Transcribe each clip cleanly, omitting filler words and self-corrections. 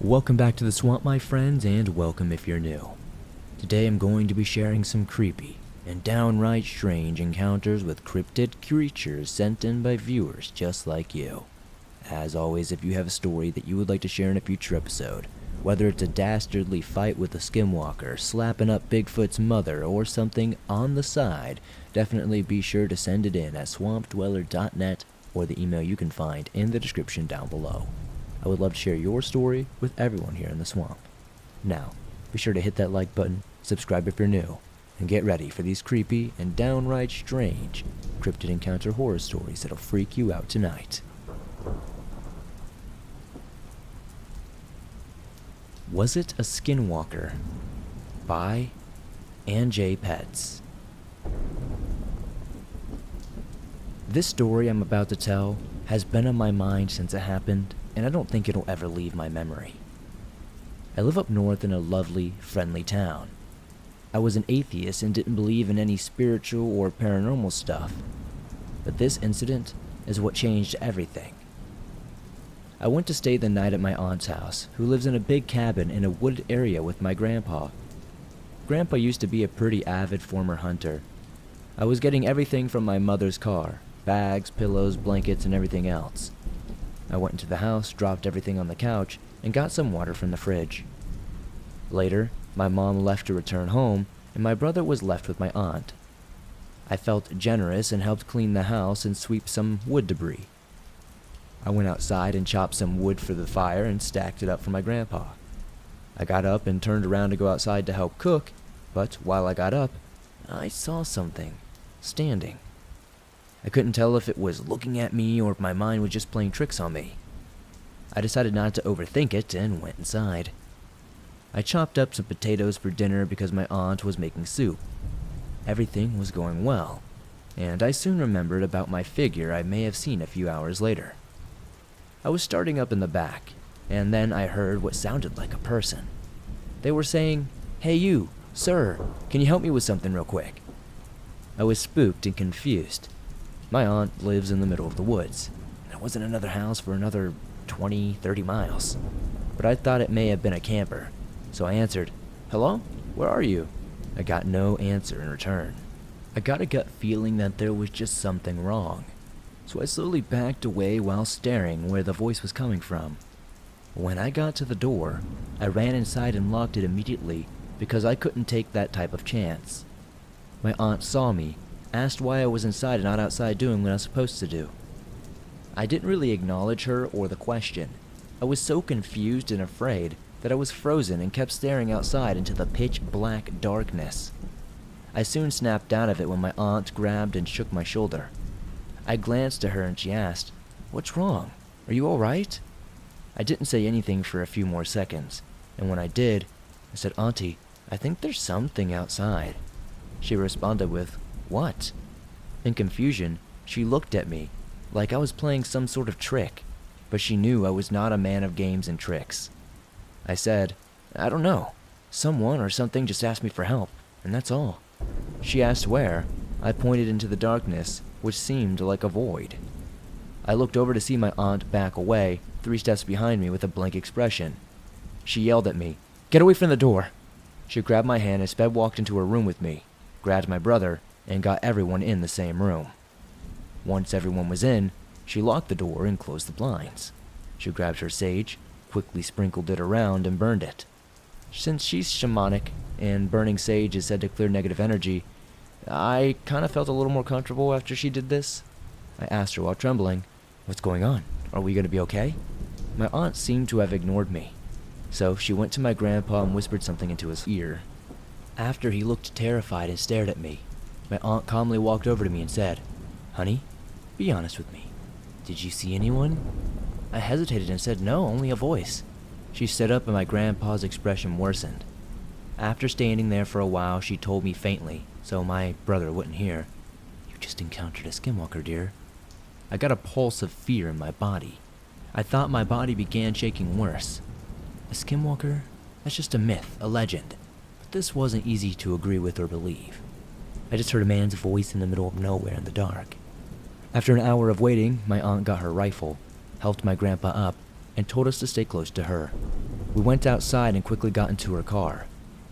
Welcome back to the swamp, my friends, and welcome if you're new. Today I'm going to be sharing some creepy and downright strange encounters with cryptid creatures sent in by viewers just like you. As always, if you have a story that you would like to share in a future episode, whether it's a dastardly fight with a skinwalker, slapping up Bigfoot's mother, or something on the side, definitely be sure to send it in at swampdweller.net or the email you can find in the description down below. I would love to share your story with everyone here in the swamp. Now, be sure to hit that like button, subscribe if you're new, and get ready for these creepy and downright strange cryptid encounter horror stories that'll freak you out tonight. Was It a Skinwalker? By Ann J. Pets. This story I'm about to tell has been on my mind since it happened, and I don't think it'll ever leave my memory. I live up north in a lovely, friendly town. I was an atheist and didn't believe in any spiritual or paranormal stuff, but this incident is what changed everything. I went to stay the night at my aunt's house, who lives in a big cabin in a wooded area with my grandpa. Grandpa used to be a pretty avid former hunter. I was getting everything from my mother's car, bags, pillows, blankets, and everything else. I went into the house, dropped everything on the couch, and got some water from the fridge. Later, my mom left to return home, and my brother was left with my aunt. I felt generous and helped clean the house and sweep some wood debris. I went outside and chopped some wood for the fire and stacked it up for my grandpa. I got up and turned around to go outside to help cook, but while I got up, I saw something standing. I couldn't tell if it was looking at me or if my mind was just playing tricks on me. I decided not to overthink it and went inside. I chopped up some potatoes for dinner because my aunt was making soup. Everything was going well, and I soon remembered about my figure I may have seen a few hours later. I was starting up in the back, and then I heard what sounded like a person. They were saying, "Hey you, sir, can you help me with something real quick?" I was spooked and confused. My aunt lives in the middle of the woods. There wasn't another house for another 20-30 miles, but I thought it may have been a camper, so I answered, "Hello? Where are you?" I got no answer in return. I got a gut feeling that there was just something wrong, so I slowly backed away while staring where the voice was coming from. When I got to the door, I ran inside and locked it immediately because I couldn't take that type of chance. My aunt saw me, asked why I was inside and not outside doing what I was supposed to do. I didn't really acknowledge her or the question. I was so confused and afraid that I was frozen and kept staring outside into the pitch black darkness. I soon snapped out of it when my aunt grabbed and shook my shoulder. I glanced at her and she asked, "What's wrong? Are you all right?" I didn't say anything for a few more seconds, and when I did, I said, "Auntie, I think there's something outside." She responded with, "What?" In confusion, she looked at me like I was playing some sort of trick, but she knew I was not a man of games and tricks. I said, "I don't know. Someone or something just asked me for help, and that's all." She asked where. I pointed into the darkness, which seemed like a void. I looked over to see my aunt back away, 3 steps behind me with a blank expression. She yelled at me, "Get away from the door!" She grabbed my hand and sped walked into her room with me, grabbed my brother, and got everyone in the same room. Once everyone was in, she locked the door and closed the blinds. She grabbed her sage, quickly sprinkled it around, and burned it. Since she's shamanic, and burning sage is said to clear negative energy, I kind of felt a little more comfortable after she did this. I asked her while trembling, "What's going on? Are we going to be okay?" My aunt seemed to have ignored me, so she went to my grandpa and whispered something into his ear. After he looked terrified and stared at me, my aunt calmly walked over to me and said, "Honey, be honest with me. Did you see anyone?" I hesitated and said, "No, only a voice." She stood up and my grandpa's expression worsened. After standing there for a while, she told me faintly, so my brother wouldn't hear, "You just encountered a skinwalker, dear." I got a pulse of fear in my body. I thought my body began shaking worse. A skinwalker? That's just a myth, a legend. But this wasn't easy to agree with or believe. I just heard a man's voice in the middle of nowhere in the dark. After an hour of waiting, my aunt got her rifle, helped my grandpa up, and told us to stay close to her. We went outside and quickly got into her car.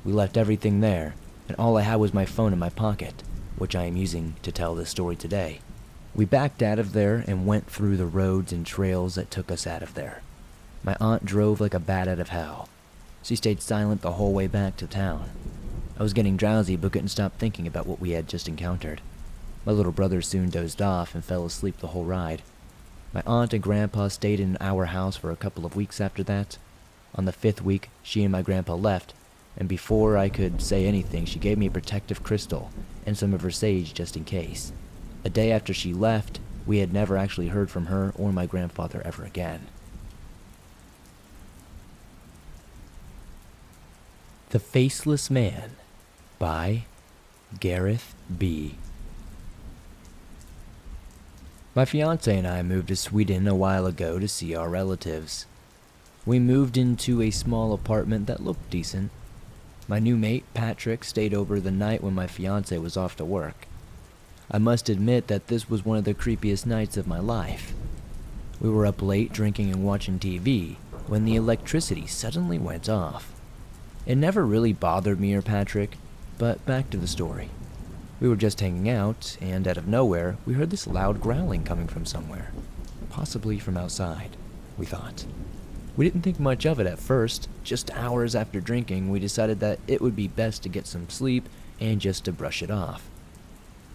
We left everything there, and all I had was my phone in my pocket, which I am using to tell this story today. We backed out of there and went through the roads and trails that took us out of there. My aunt drove like a bat out of hell. She stayed silent the whole way back to town. I was getting drowsy but couldn't stop thinking about what we had just encountered. My little brother soon dozed off and fell asleep the whole ride. My aunt and grandpa stayed in our house for a couple of weeks after that. On the 5th week, she and my grandpa left, and before I could say anything, she gave me a protective crystal and some of her sage just in case. A day after she left, we had never actually heard from her or my grandfather ever again. The Faceless Man by Gareth B. My fiance and I moved to Sweden a while ago to see our relatives. We moved into a small apartment that looked decent. My new mate, Patrick, stayed over the night when my fiance was off to work. I must admit that this was one of the creepiest nights of my life. We were up late drinking and watching TV when the electricity suddenly went off. It never really bothered me or Patrick, but back to the story. We were just hanging out, and out of nowhere, we heard this loud growling coming from somewhere. Possibly from outside, we thought. We didn't think much of it at first. Just hours after drinking, we decided that it would be best to get some sleep and just to brush it off.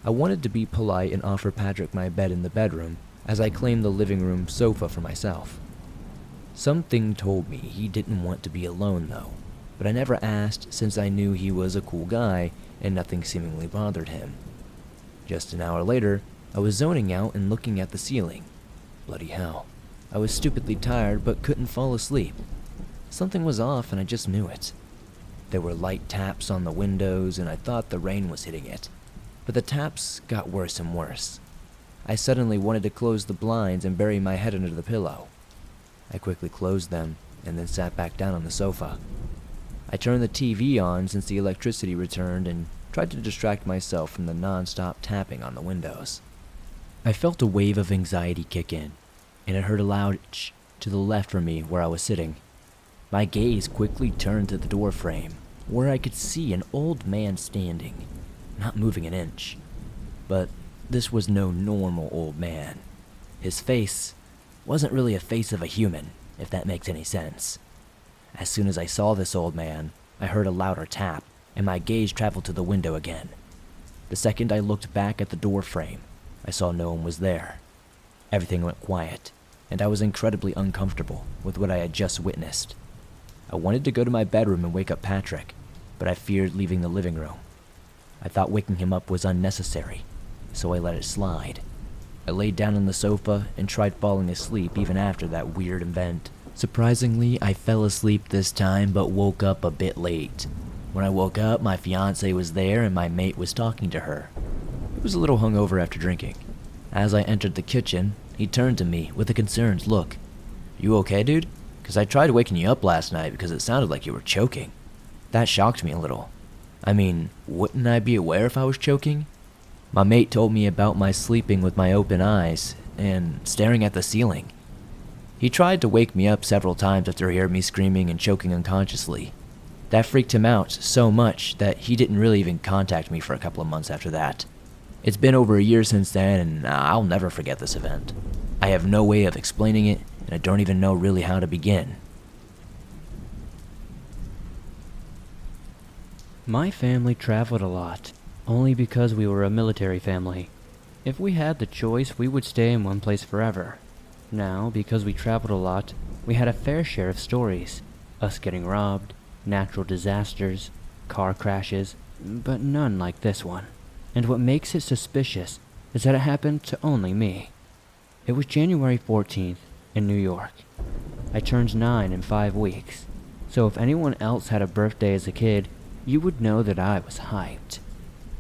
I wanted to be polite and offer Patrick my bed in the bedroom, as I claimed the living room sofa for myself. Something told me he didn't want to be alone though, but I never asked since I knew he was a cool guy and nothing seemingly bothered him. Just an hour later, I was zoning out and looking at the ceiling. Bloody hell. I was stupidly tired but couldn't fall asleep. Something was off and I just knew it. There were light taps on the windows and I thought the rain was hitting it. But the taps got worse and worse. I suddenly wanted to close the blinds and bury my head under the pillow. I quickly closed them and then sat back down on the sofa. I turned the TV on since the electricity returned and tried to distract myself from the non-stop tapping on the windows. I felt a wave of anxiety kick in, and I heard a loud ch to the left from me where I was sitting. My gaze quickly turned to the door frame, where I could see an old man standing, not moving an inch. But this was no normal old man. His face wasn't really a face of a human, if that makes any sense. As soon as I saw this old man, I heard a louder tap, and my gaze traveled to the window again. The second I looked back at the door frame, I saw no one was there. Everything went quiet, and I was incredibly uncomfortable with what I had just witnessed. I wanted to go to my bedroom and wake up Patrick, but I feared leaving the living room. I thought waking him up was unnecessary, so I let it slide. I laid down on the sofa and tried falling asleep even after that weird event. Surprisingly, I fell asleep this time but woke up a bit late. When I woke up, my fiance was there and my mate was talking to her. He was a little hungover after drinking. As I entered the kitchen, he turned to me with a concerned look. "You okay, dude? 'Cause I tried waking you up last night because it sounded like you were choking." That shocked me a little. I mean, wouldn't I be aware if I was choking? My mate told me about my sleeping with my open eyes and staring at the ceiling. He tried to wake me up several times after he heard me screaming and choking unconsciously. That freaked him out so much that he didn't really even contact me for a couple of months after that. It's been over a year since then, and I'll never forget this event. I have no way of explaining it, and I don't even know really how to begin. My family traveled a lot, only because we were a military family. If we had the choice, we would stay in one place forever. Now, because we traveled a lot, we had a fair share of stories. Us getting robbed, natural disasters, car crashes, but none like this one. And what makes it suspicious is that it happened to only me. It was January 14th in New York. I turned 9 in 5 weeks, so if anyone else had a birthday as a kid, you would know that I was hyped.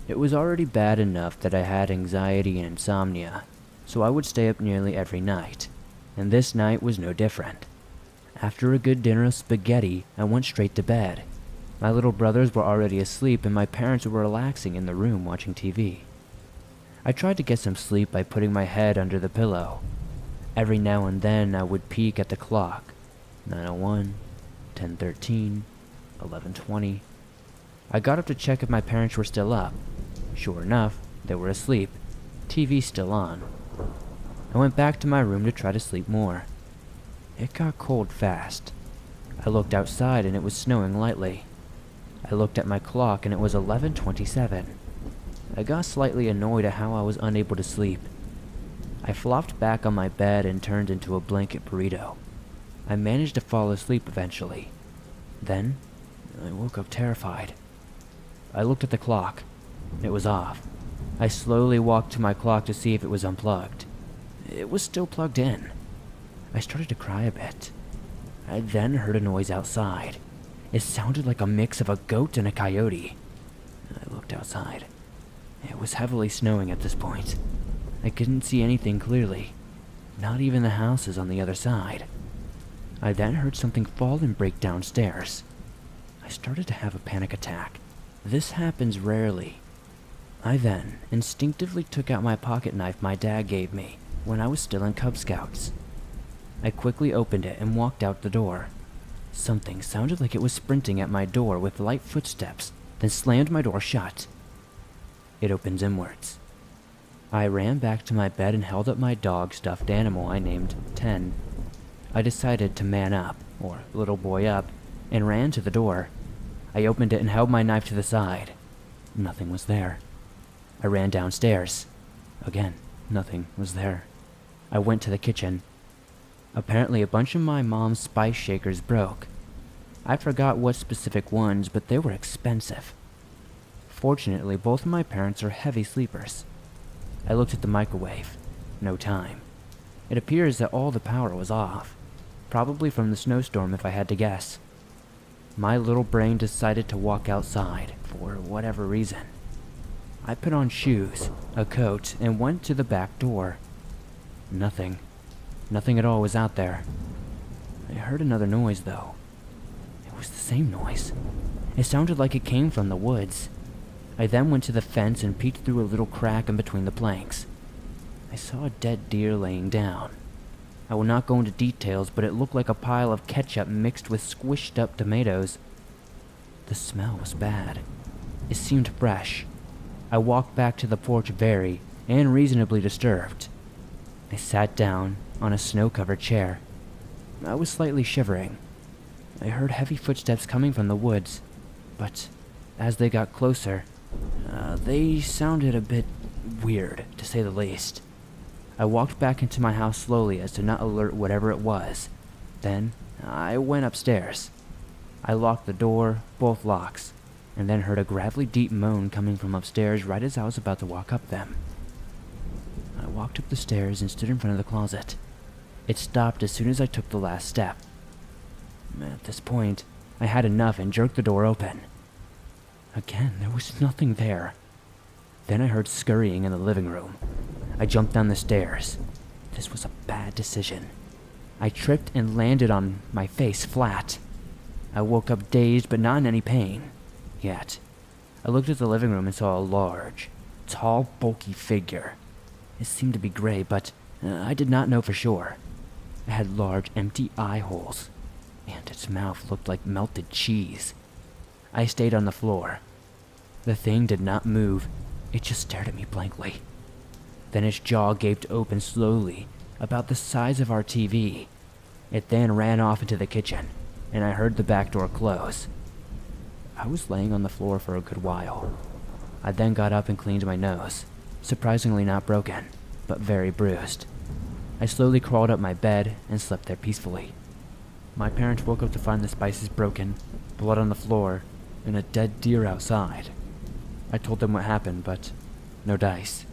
It was already bad enough that I had anxiety and insomnia, so I would stay up nearly every night. And this night was no different. After a good dinner of spaghetti, I went straight to bed. My little brothers were already asleep and my parents were relaxing in the room watching TV. I tried to get some sleep by putting my head under the pillow. Every now and then I would peek at the clock. 9:01, 10:13, 11:20. I got up to check if my parents were still up. Sure enough, they were asleep, TV still on. I went back to my room to try to sleep more. It got cold fast. I looked outside and it was snowing lightly. I looked at my clock and it was 11:27. I got slightly annoyed at how I was unable to sleep. I flopped back on my bed and turned into a blanket burrito. I managed to fall asleep eventually. Then, I woke up terrified. I looked at the clock. It was off. I slowly walked to my clock to see if it was unplugged. It was still plugged in. I started to cry a bit. I then heard a noise outside. It sounded like a mix of a goat and a coyote. I looked outside. It was heavily snowing at this point. I couldn't see anything clearly, not even the houses on the other side. I then heard something fall and break downstairs. I started to have a panic attack. This happens rarely. I then instinctively took out my pocket knife my dad gave me when I was still in Cub Scouts. I quickly opened it and walked out the door. Something sounded like it was sprinting at my door with light footsteps, then slammed my door shut. It opened inwards. I ran back to my bed and held up my dog stuffed animal I named 10. I decided to man up, or little boy up, and ran to the door. I opened it and held my knife to the side. Nothing was there. I ran downstairs. Again, nothing was there. I went to the kitchen. Apparently a bunch of my mom's spice shakers broke. I forgot what specific ones, but they were expensive. Fortunately, both of my parents are heavy sleepers. I looked at the microwave. No time. It appears that all the power was off. Probably from the snowstorm if I had to guess. My little brain decided to walk outside, for whatever reason. I put on shoes, a coat, and went to the back door. Nothing. Nothing at all was out there. I heard another noise, though. It was the same noise. It sounded like it came from the woods. I then went to the fence and peeked through a little crack in between the planks. I saw a dead deer laying down. I will not go into details, but it looked like a pile of ketchup mixed with squished up tomatoes. The smell was bad. It seemed fresh. I walked back to the porch very and reasonably disturbed. I sat down on a snow-covered chair. I was slightly shivering. I heard heavy footsteps coming from the woods, but as they got closer, they sounded a bit weird, to say the least. I walked back into my house slowly as to not alert whatever it was. Then, I went upstairs. I locked the door, both locks, and then heard a gravelly deep moan coming from upstairs right as I was about to walk up them. I walked up the stairs and stood in front of the closet. It stopped as soon as I took the last step. At this point, I had enough and jerked the door open. Again, there was nothing there. Then I heard scurrying in the living room. I jumped down the stairs. This was a bad decision. I tripped and landed on my face flat. I woke up dazed but not in any pain. Yet, I looked at the living room and saw a large, tall, bulky figure. It seemed to be gray, but I did not know for sure. It had large, empty eye holes, and its mouth looked like melted cheese. I stayed on the floor. The thing did not move. It just stared at me blankly. Then its jaw gaped open slowly, about the size of our TV. It then ran off into the kitchen, and I heard the back door close. I was laying on the floor for a good while. I then got up and cleaned my nose, surprisingly not broken, but very bruised. I slowly crawled up my bed and slept there peacefully. My parents woke up to find the spices broken, blood on the floor, and a dead deer outside. I told them what happened, but no dice.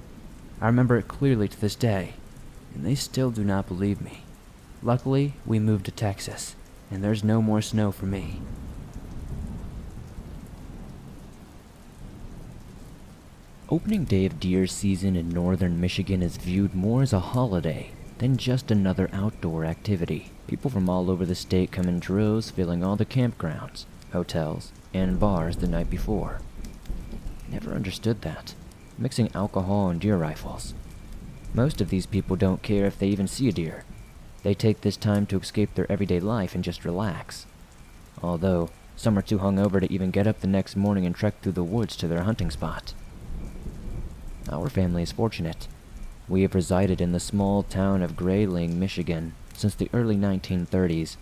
I remember it clearly to this day, and they still do not believe me. Luckily, we moved to Texas, and there's no more snow for me. Opening day of deer season in northern Michigan is viewed more as a holiday than just another outdoor activity. People from all over the state come in droves, filling all the campgrounds, hotels, and bars the night before. Never understood that. Mixing alcohol and deer rifles. Most of these people don't care if they even see a deer. They take this time to escape their everyday life and just relax. although some are too hungover to even get up the next morning and trek through the woods to their hunting spot. Our family is fortunate. We have resided in the small town of Grayling, Michigan, since the early 1930s.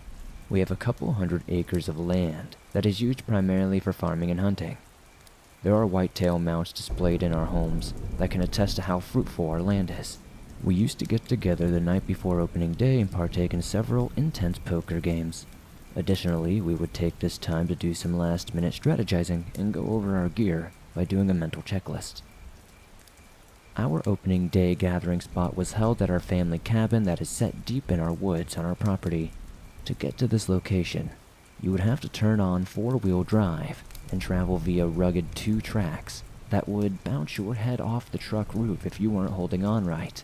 We have a couple hundred acres of land that is used primarily for farming and hunting. There are whitetail mounts displayed in our homes that can attest to how fruitful our land is. We used to get together the night before opening day and partake in several intense poker games. Additionally, we would take this time to do some last-minute strategizing and go over our gear by doing a mental checklist. Our opening day gathering spot was held at our family cabin that is set deep in our woods on our property. To get to this location, you would have to turn on four-wheel drive and travel via rugged 2 tracks that would bounce your head off the truck roof if you weren't holding on right.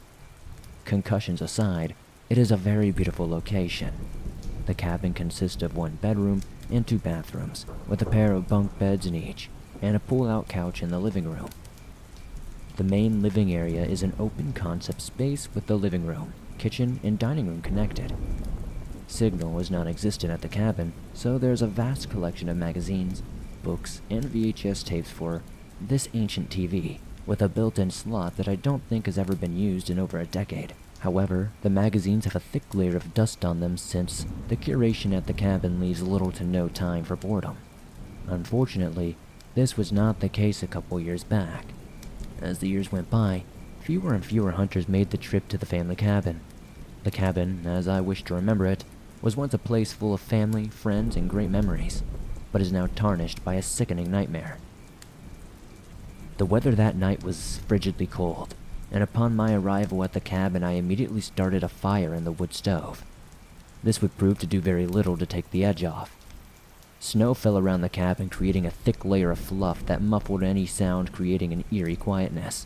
Concussions aside, it is a very beautiful location. The cabin consists of 1 bedroom and 2 bathrooms, with a pair of bunk beds in each, and a pull-out couch in the living room. The main living area is an open concept space with the living room, kitchen, and dining room connected. Signal is non-existent at the cabin, so there's a vast collection of magazines, books, and VHS tapes for this ancient TV, with a built-in slot that I don't think has ever been used in over a decade. However, the magazines have a thick layer of dust on them since the curation at the cabin leaves little to no time for boredom. Unfortunately, this was not the case a couple years back. As the years went by, fewer and fewer hunters made the trip to the family cabin. The cabin, as I wish to remember it, was once a place full of family, friends, and great memories, but is now tarnished by a sickening nightmare. The weather that night was frigidly cold, and upon my arrival at the cabin I immediately started a fire in the wood stove. This would prove to do very little to take the edge off. Snow fell around the cabin, creating a thick layer of fluff that muffled any sound, creating an eerie quietness.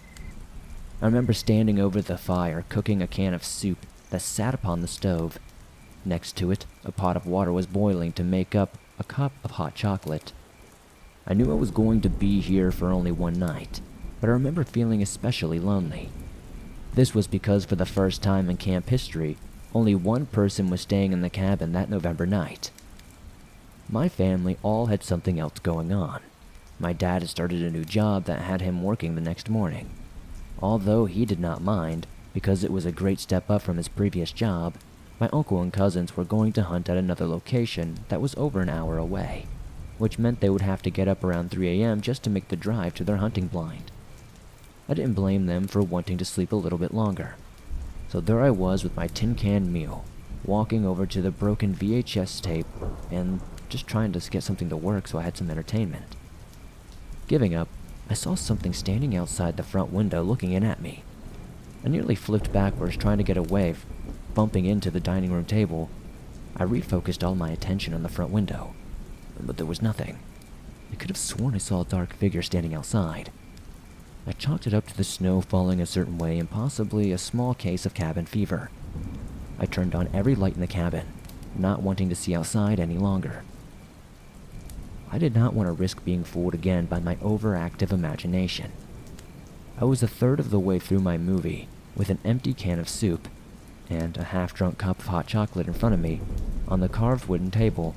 I remember standing over the fire, cooking a can of soup that sat upon the stove. Next to it, a pot of water was boiling to make up a cup of hot chocolate. I knew I was going to be here for only 1 night, but I remember feeling especially lonely. This was because for the first time in camp history, only 1 person was staying in the cabin that November night. My family all had something else going on. My dad had started a new job that had him working the next morning. Although he did not mind, because it was a great step up from his previous job, my uncle and cousins were going to hunt at another location that was over an hour away, which meant they would have to get up around 3 a.m. just to make the drive to their hunting blind. I didn't blame them for wanting to sleep a little bit longer. So there I was with my tin can meal, walking over to the broken VHS tape and just trying to get something to work so I had some entertainment. Giving up, I saw something standing outside the front window looking in at me. I nearly flipped backwards trying to get away, bumping into the dining room table. I refocused all my attention on the front window, but there was nothing. I could have sworn I saw a dark figure standing outside. I chalked it up to the snow falling a certain way and possibly a small case of cabin fever. I turned on every light in the cabin, not wanting to see outside any longer. I did not want to risk being fooled again by my overactive imagination. I was a third of the way through my movie, with an empty can of soup and a half-drunk cup of hot chocolate in front of me on the carved wooden table.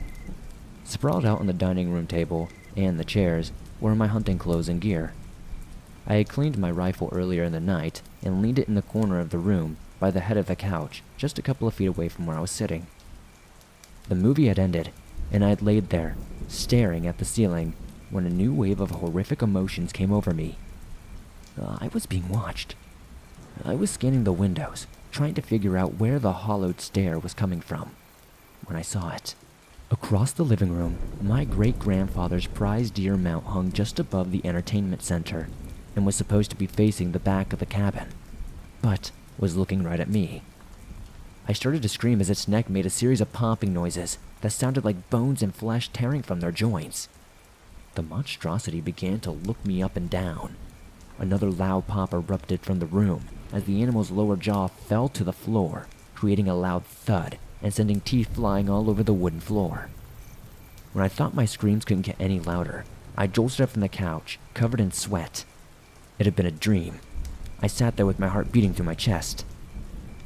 Sprawled out on the dining room table and the chairs were my hunting clothes and gear. I had cleaned my rifle earlier in the night and leaned it in the corner of the room by the head of the couch, just a couple of feet away from where I was sitting. The movie had ended, and I had laid there, staring at the ceiling, when a new wave of horrific emotions came over me. I was being watched. I was scanning the windows, trying to figure out where the hollowed stare was coming from, when I saw it. Across the living room, my great-grandfather's prize deer mount hung just above the entertainment center, and was supposed to be facing the back of the cabin, but was looking right at me. I started to scream as its neck made a series of popping noises that sounded like bones and flesh tearing from their joints. The monstrosity began to look me up and down. Another loud pop erupted from the room as the animal's lower jaw fell to the floor, creating a loud thud and sending teeth flying all over the wooden floor. When I thought my screams couldn't get any louder, I jolted up from the couch, covered in sweat. It had been a dream. I sat there with my heart beating through my chest.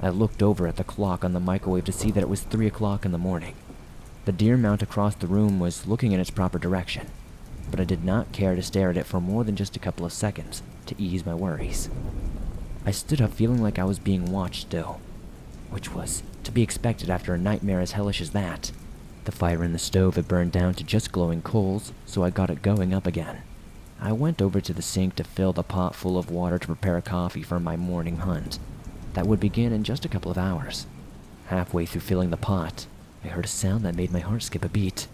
I looked over at the clock on the microwave to see that it was 3 o'clock in the morning. The deer mount across the room was looking in its proper direction, but I did not care to stare at it for more than just a couple of seconds to ease my worries. I stood up feeling like I was being watched still, which was to be expected after a nightmare as hellish as that. The fire in the stove had burned down to just glowing coals, so I got it going up again. I went over to the sink to fill the pot full of water to prepare a coffee for my morning hunt that would begin in just a couple of hours. Halfway through filling the pot, I heard a sound that made my heart skip a beat.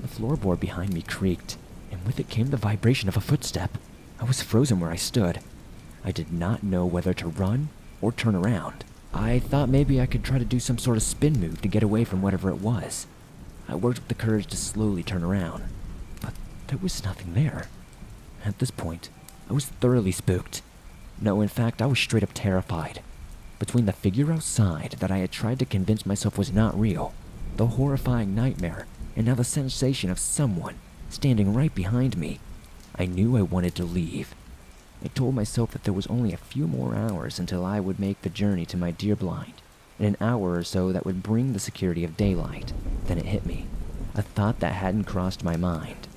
The floorboard behind me creaked, and with it came the vibration of a footstep. I was frozen where I stood. I did not know whether to run or turn around. I thought maybe I could try to do some sort of spin move to get away from whatever it was. I worked up the courage to slowly turn around, but there was nothing there. At this point, I was thoroughly spooked. No, in fact, I was straight up terrified. Between the figure outside that I had tried to convince myself was not real, the horrifying nightmare, and now the sensation of someone standing right behind me, I knew I wanted to leave. I told myself that there was only a few more hours until I would make the journey to my deer blind, and an hour or so that would bring the security of daylight. Then it hit me, a thought that hadn't crossed my mind.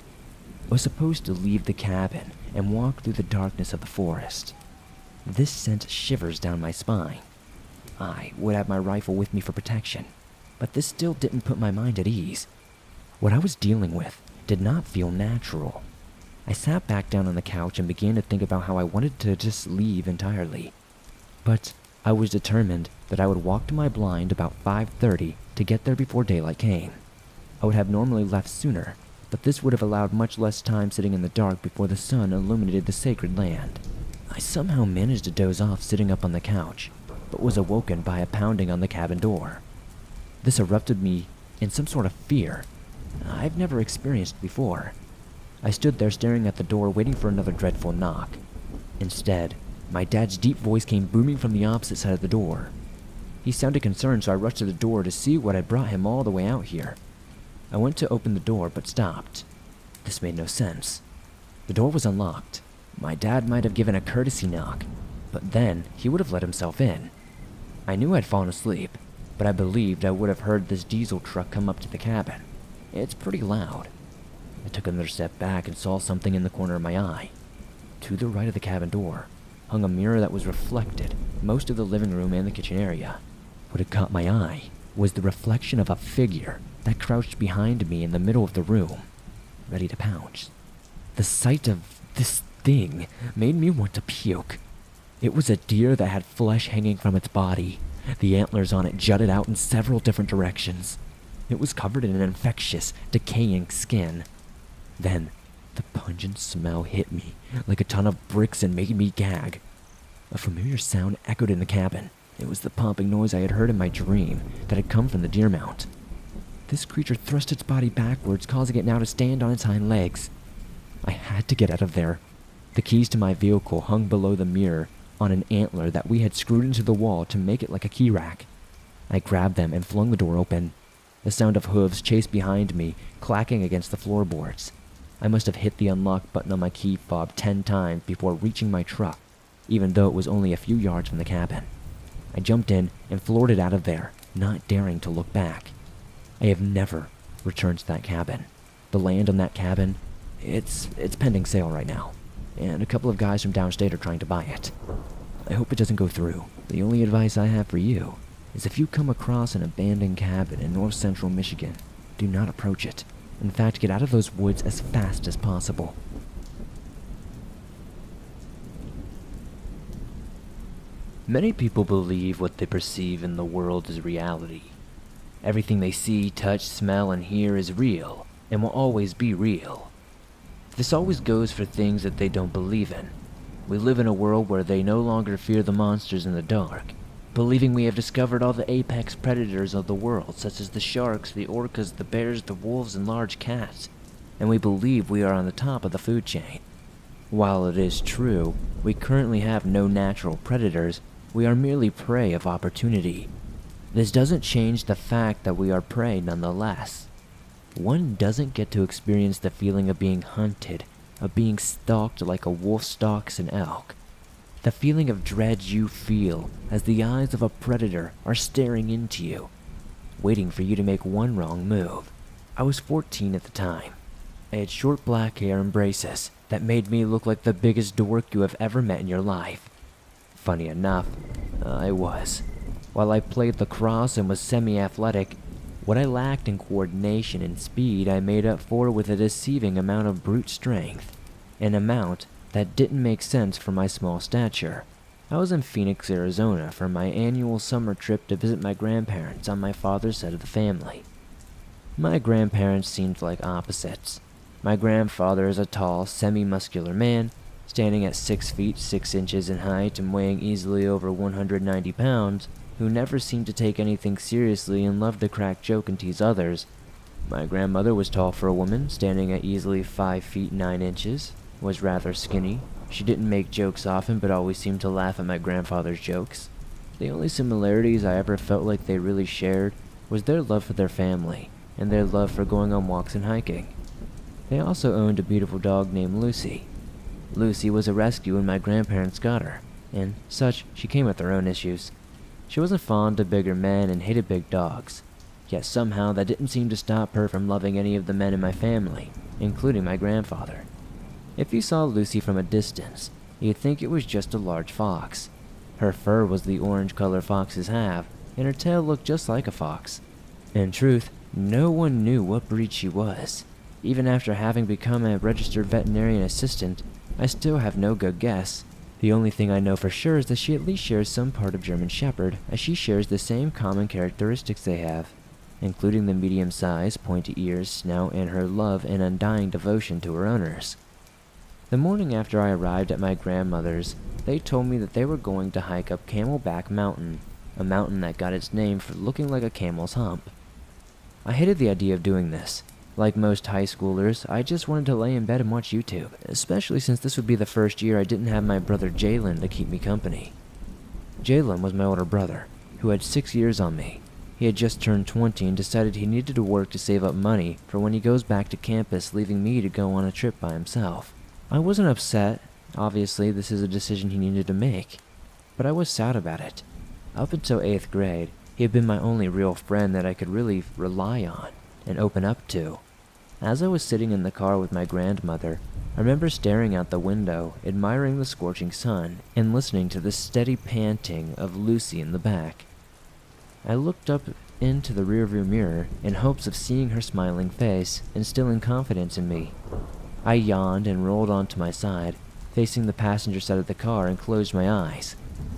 I was supposed to leave the cabin and walk through the darkness of the forest. This sent shivers down my spine. I would have my rifle with me for protection, but this still didn't put my mind at ease. What I was dealing with did not feel natural. I sat back down on the couch and began to think about how I wanted to just leave entirely. But I was determined that I would walk to my blind about 5:30 to get there before daylight came. I would have normally left sooner, but this would have allowed much less time sitting in the dark before the sun illuminated the sacred land. I somehow managed to doze off sitting up on the couch, but was awoken by a pounding on the cabin door. This erupted me in some sort of fear I've never experienced before. I stood there staring at the door waiting for another dreadful knock. Instead, my dad's deep voice came booming from the opposite side of the door. He sounded concerned, so I rushed to the door to see what had brought him all the way out here. I went to open the door but stopped. This made no sense. The door was unlocked. My dad might have given a courtesy knock, but then he would have let himself in. I knew I'd fallen asleep, but I believed I would have heard this diesel truck come up to the cabin. It's pretty loud. I took another step back and saw something in the corner of my eye. To the right of the cabin door hung a mirror that was reflected most of the living room and the kitchen area. What had caught my eye was the reflection of a figure that crouched behind me in the middle of the room, ready to pounce. The sight of this thing made me want to puke. It was a deer that had flesh hanging from its body. The antlers on it jutted out in several different directions. It was covered in an infectious, decaying skin. Then, the pungent smell hit me like a ton of bricks and made me gag. A familiar sound echoed in the cabin. It was the popping noise I had heard in my dream that had come from the deer mount. This creature thrust its body backwards, causing it now to stand on its hind legs. I had to get out of there. The keys to my vehicle hung below the mirror on an antler that we had screwed into the wall to make it like a key rack. I grabbed them and flung the door open. The sound of hooves chased behind me, clacking against the floorboards. I must have hit the unlock button on my key fob 10 times before reaching my truck, even though it was only a few yards from the cabin. I jumped in and floored it out of there, not daring to look back. I have never returned to that cabin. The land on that cabin, it's pending sale right now, and a couple of guys from downstate are trying to buy it. I hope it doesn't go through. The only advice I have for you is if you come across an abandoned cabin in north central Michigan, do not approach it. In fact, get out of those woods as fast as possible. Many people believe what they perceive in the world is reality. Everything they see, touch, smell, and hear is real, and will always be real. This always goes for things that they don't believe in. We live in a world where they no longer fear the monsters in the dark, believing we have discovered all the apex predators of the world, such as the sharks, the orcas, the bears, the wolves, and large cats, and we believe we are on the top of the food chain. While it is true, we currently have no natural predators, we are merely prey of opportunity. This doesn't change the fact that we are prey nonetheless. One doesn't get to experience the feeling of being hunted, of being stalked like a wolf stalks an elk. The feeling of dread you feel as the eyes of a predator are staring into you, waiting for you to make one wrong move. I was 14 at the time. I had short black hair and braces that made me look like the biggest dork you have ever met in your life. Funny enough, I was. While I played lacrosse and was semi-athletic, what I lacked in coordination and speed I made up for with a deceiving amount of brute strength, an amount that didn't make sense for my small stature. I was in Phoenix, Arizona for my annual summer trip to visit my grandparents on my father's side of the family. My grandparents seemed like opposites. My grandfather is a tall, semi-muscular man, standing at 6 feet 6 inches in height and weighing easily over 190 pounds, who never seemed to take anything seriously and loved to crack joke and tease others. My grandmother was tall for a woman, standing at easily 5 feet 9 inches, was rather skinny. She didn't make jokes often but always seemed to laugh at my grandfather's jokes. The only similarities I ever felt like they really shared was their love for their family and their love for going on walks and hiking. They also owned a beautiful dog named Lucy. Lucy was a rescue when my grandparents got her, and such, she came with her own issues. She wasn't fond of bigger men and hated big dogs, yet somehow that didn't seem to stop her from loving any of the men in my family, including my grandfather. If you saw Lucy from a distance, you'd think it was just a large fox. Her fur was the orange color foxes have, and her tail looked just like a fox. In truth, no one knew what breed she was. Even after having become a registered veterinarian assistant, I still have no good guess. The only thing I know for sure is that she at least shares some part of German Shepherd, as she shares the same common characteristics they have, including the medium size, pointy ears, snout, and her love and undying devotion to her owners. The morning after I arrived at my grandmother's, they told me that they were going to hike up Camelback Mountain, a mountain that got its name for looking like a camel's hump. I hated the idea of doing this. Like most high schoolers, I just wanted to lay in bed and watch YouTube, especially since this would be the first year I didn't have my brother Jalen to keep me company. Jalen was my older brother, who had 6 years on me. He had just turned 20 and decided he needed to work to save up money for when he goes back to campus, leaving me to go on a trip by himself. I wasn't upset. Obviously, this is a decision he needed to make, but I was sad about it. Up until 8th grade, he had been my only real friend that I could really rely on and open up to. As I was sitting in the car with my grandmother, I remember staring out the window, admiring the scorching sun, and listening to the steady panting of Lucy in the back. I looked up into the rearview mirror in hopes of seeing her smiling face, instilling confidence in me. I yawned and rolled onto my side, facing the passenger side of the car, and closed my eyes.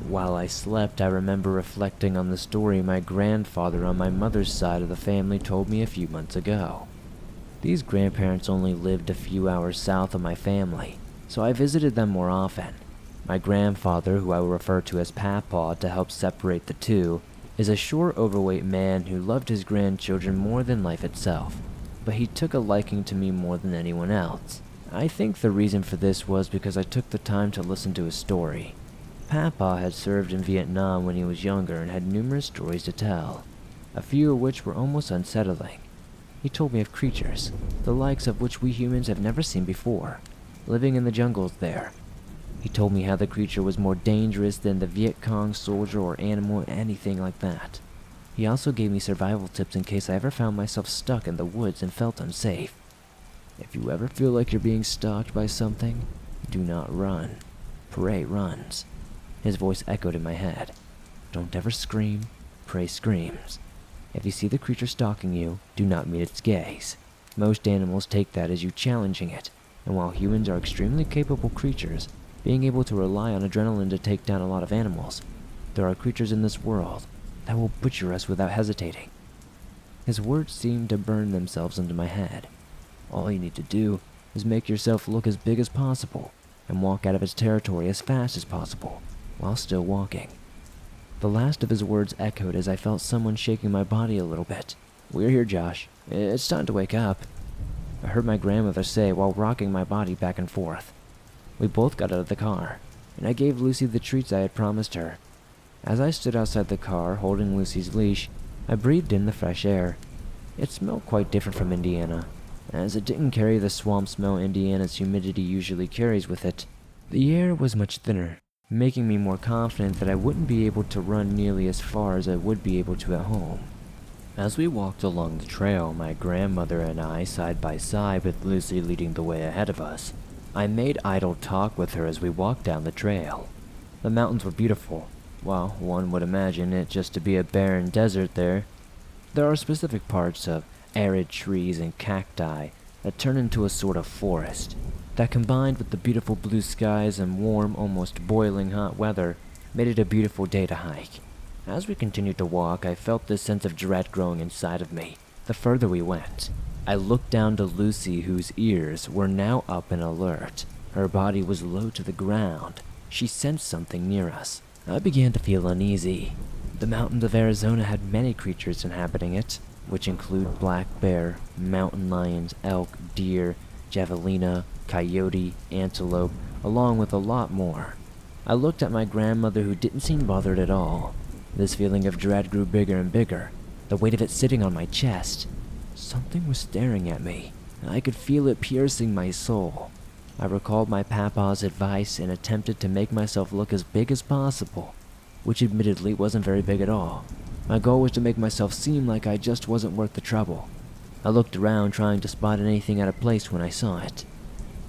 While I slept, I remember reflecting on the story my grandfather on my mother's side of the family told me a few months ago. These grandparents only lived a few hours south of my family, so I visited them more often. My grandfather, who I will refer to as Papa to help separate the two, is a short, overweight man who loved his grandchildren more than life itself, but he took a liking to me more than anyone else. I think the reason for this was because I took the time to listen to his story. Papa had served in Vietnam when he was younger and had numerous stories to tell, a few of which were almost unsettling. He told me of creatures, the likes of which we humans have never seen before, living in the jungles there. He told me how the creature was more dangerous than the Viet Cong soldier or animal, anything like that. He also gave me survival tips in case I ever found myself stuck in the woods and felt unsafe. If you ever feel like you're being stalked by something, do not run. Prey runs. His voice echoed in my head. Don't ever scream, prey screams. If you see the creature stalking you, do not meet its gaze. Most animals take that as you challenging it, and while humans are extremely capable creatures, being able to rely on adrenaline to take down a lot of animals, there are creatures in this world that will butcher us without hesitating. His words seemed to burn themselves into my head. All you need to do is make yourself look as big as possible and walk out of its territory as fast as possible, while still walking. The last of his words echoed as I felt someone shaking my body a little bit. We're here, Josh. It's time to wake up, I heard my grandmother say while rocking my body back and forth. We both got out of the car, and I gave Lucy the treats I had promised her. As I stood outside the car, holding Lucy's leash, I breathed in the fresh air. It smelled quite different from Indiana, as it didn't carry the swamp smell Indiana's humidity usually carries with it. The air was much thinner, making me more confident that I wouldn't be able to run nearly as far as I would be able to at home. As we walked along the trail, my grandmother and I side by side with Lucy leading the way ahead of us, I made idle talk with her as we walked down the trail. The mountains were beautiful. Well, one would imagine it just to be a barren desert there. There are specific parts of arid trees and cacti that turn into a sort of forest, that combined with the beautiful blue skies and warm, almost boiling hot weather, made it a beautiful day to hike. As we continued to walk, I felt this sense of dread growing inside of me the further we went. I looked down to Lucy, whose ears were now up and alert. Her body was low to the ground. She sensed something near us. I began to feel uneasy. The mountains of Arizona had many creatures inhabiting it, which include black bear, mountain lions, elk, deer, javelina, coyote, antelope, along with a lot more. I looked at my grandmother, who didn't seem bothered at all. This feeling of dread grew bigger and bigger, the weight of it sitting on my chest. Something was staring at me, and I could feel it piercing my soul. I recalled my papa's advice and attempted to make myself look as big as possible, which admittedly wasn't very big at all. My goal was to make myself seem like I just wasn't worth the trouble. I looked around trying to spot anything out of place when I saw it.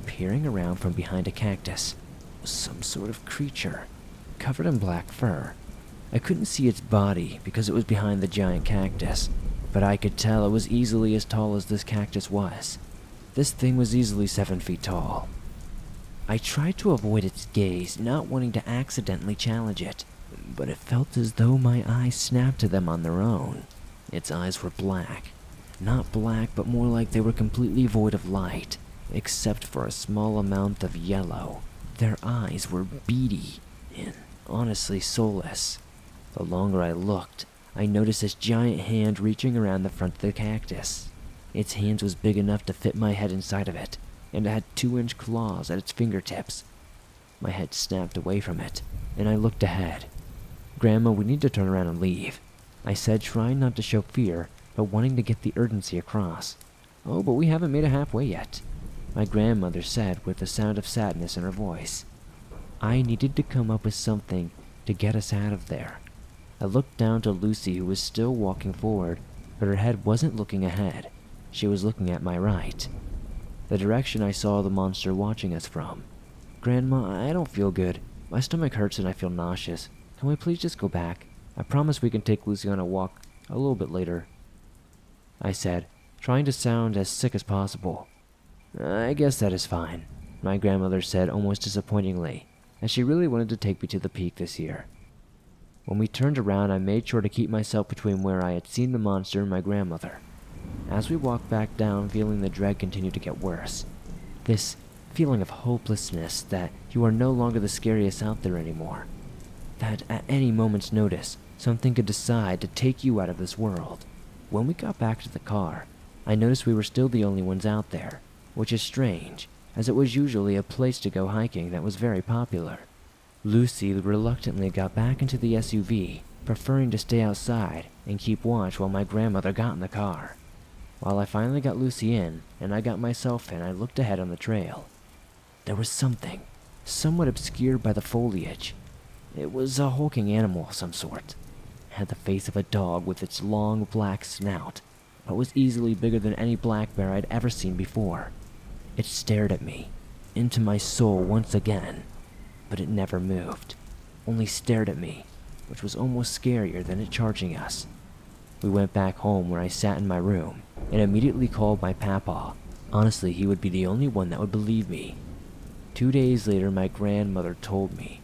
Peering around from behind a cactus was some sort of creature, covered in black fur. I couldn't see its body because it was behind the giant cactus, but I could tell it was easily as tall as this cactus was. This thing was easily 7 feet tall. I tried to avoid its gaze, not wanting to accidentally challenge it, but it felt as though my eyes snapped to them on their own. Its eyes were black. Not black, but more like they were completely void of light, except for a small amount of yellow. Their eyes were beady and honestly soulless. The longer I looked, I noticed this giant hand reaching around the front of the cactus. Its hands was big enough to fit my head inside of it, and it had 2-inch claws at its fingertips. My head snapped away from it, and I looked ahead. "Grandma, we need to turn around and leave," I said, trying not to show fear, but wanting to get the urgency across. "Oh, but we haven't made it halfway yet," my grandmother said with a sound of sadness in her voice. I needed to come up with something to get us out of there. I looked down to Lucy, who was still walking forward, but her head wasn't looking ahead. She was looking at my right, the direction I saw the monster watching us from. "Grandma, I don't feel good. My stomach hurts and I feel nauseous. Can we please just go back? I promise we can take Lucy on a walk a little bit later," I said, trying to sound as sick as possible. "I guess that is fine," my grandmother said almost disappointingly, as she really wanted to take me to the peak this year. When we turned around, I made sure to keep myself between where I had seen the monster and my grandmother. As we walked back down, feeling the dread continued to get worse. This feeling of hopelessness, that you are no longer the scariest out there anymore. That at any moment's notice, something could decide to take you out of this world. When we got back to the car, I noticed we were still the only ones out there, which is strange, as it was usually a place to go hiking that was very popular. Lucy reluctantly got back into the SUV, preferring to stay outside and keep watch while my grandmother got in the car. While I finally got Lucy in, and I got myself in, I looked ahead on the trail. There was something, somewhat obscured by the foliage. It was a hulking animal of some sort. It had the face of a dog with its long black snout, but was easily bigger than any black bear I'd ever seen before. It stared at me, into my soul once again, but it never moved, only stared at me, which was almost scarier than it charging us. We went back home, where I sat in my room and immediately called my papa. Honestly, he would be the only one that would believe me. 2 days later, my grandmother told me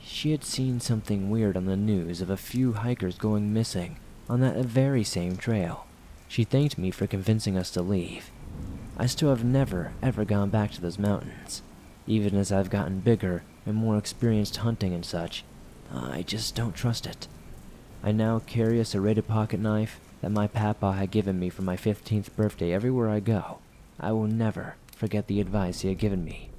she had seen something weird on the news of a few hikers going missing on that very same trail. She thanked me for convincing us to leave. I still have never, ever gone back to those mountains. Even as I've gotten bigger and more experienced hunting and such, I just don't trust it. I now carry a serrated pocket knife that my papa had given me for my 15th birthday everywhere I go. I will never forget the advice he had given me.